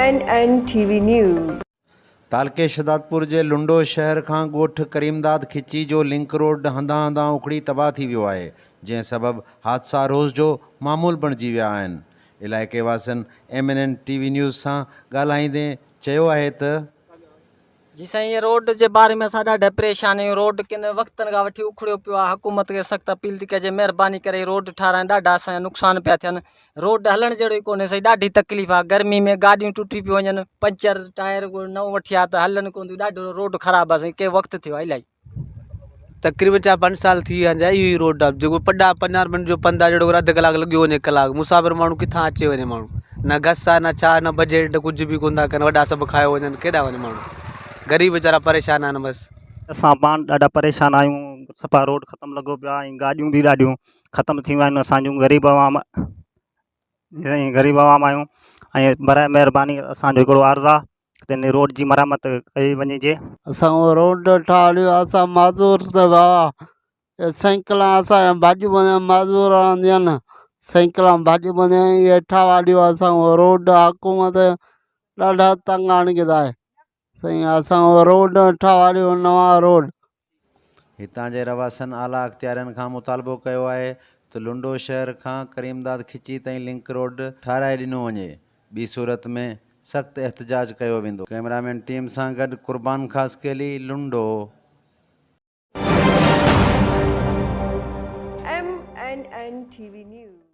MNN TV News। तालके Shahdadpur जे लुंडो शहर खां ॻोठ करीमदाद खिची जो लिंक रोड हंधा हंधा उखड़ी तबाह थी वियो आहे, जंहिं सबबि हादसा रोज़ जो मामूल बणिजी विया आहिनि। इलाइक़े वासियुनि MNN TV न्यूज़ सां ॻाल्हाईंदे चयो आहे त जी साईं, ये रोड जे बारे में असां ॾाढा परेशान आहियूं। रोड किन वक़्तनि खां वठी उखड़ियो पियो आहे। हुकूमत खे सख़्तु अपील थी कजे, महिरबानी करे रोड ठाराइनि। ॾाढा असांजा नुक़सान पिया थियनि। रोड हलण जहिड़ो ई कोन्हे साईं, ॾाढी तकलीफ़ आहे। गर्मी में गाॾियूं टुटी पियूं वञनि, पंचर टायर न वठी आहे त हलनि कोन थियूं। ॾाढो रोड ख़राबु आहे साईं, के वक़्तु थियो आहे इलाही। तकरीबन 4-5 साल थी विया आहिनि इहो रोड आहे जेको 15 मिनट जो पंधु आहे, जहिड़ो अधु कलाकु लॻियो वञे, कलाक मुसाफ़िर माण्हू किथां अचे वञे। माण्हू न घस आहे, न छा, न बजट, कुझु बि कोन था कनि। वॾा सभु खायो वञनि, केॾा वञे माण्हू। गरीब वीचारा परेशान आहिनि बसि। असां पाण ॾाढा परेशान आहियूं। सफ़ा रोड ख़तमु लॻो पियो आहे ऐं गाॾियूं बि ॾाढियूं ख़तमु थी वियूं आहिनि। असांजूं गरीब आवाम आहियूं ऐं बराए महिरबानी असांजो हिकिड़ो अर्ज़ु आहे त हिन रोड जी मरम्मत कई वञिजे। असां रोड ठाहियो, असां मज़दूर त बाबा साइकिलां असां भाॼियूं बने मज़दूर रहंदियूं आहिनि। साइकिलां भाॼियूं बने इहे ठाहियो। असां रोड हुकूमत ॾाढा तंग आणींदा आहे साईं। असां रोड ठाहियो, नवां रोड। हितां जे रवासनि आला अख़्तियारनि खां मुतालबो कयो आहे त लुंडो शहर खां करीमदाद खिची ताईं लिंक रोड ठाराए ॾिनो वञे। ॿी सूरत में सख़्तु एहतजाज कयो वेंदो। कैमरामैन टीम सां गॾु कुर्बान ख़ासकेली, लुंडो। MNN TV News।